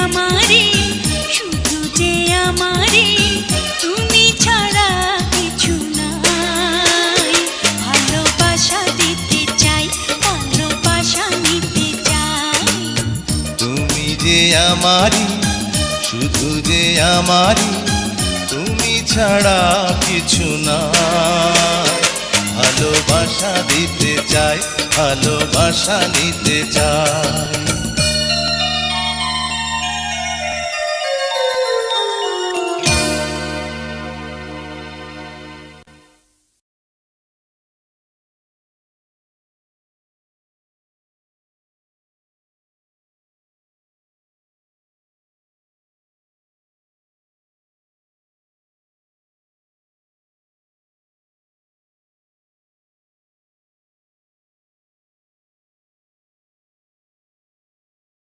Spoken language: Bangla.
আমারে শুধু যে আমারে তুমি ছাড়া কিছু নাই ভালোবাসা দিতে চাই ভালোবাসা নিতে চাই তুমি যে আমারি শুধু যে আমারি তুমি ছাড়া কিছু না ভালোবাসা দিতে চাই ভালোবাসা নিতে চাই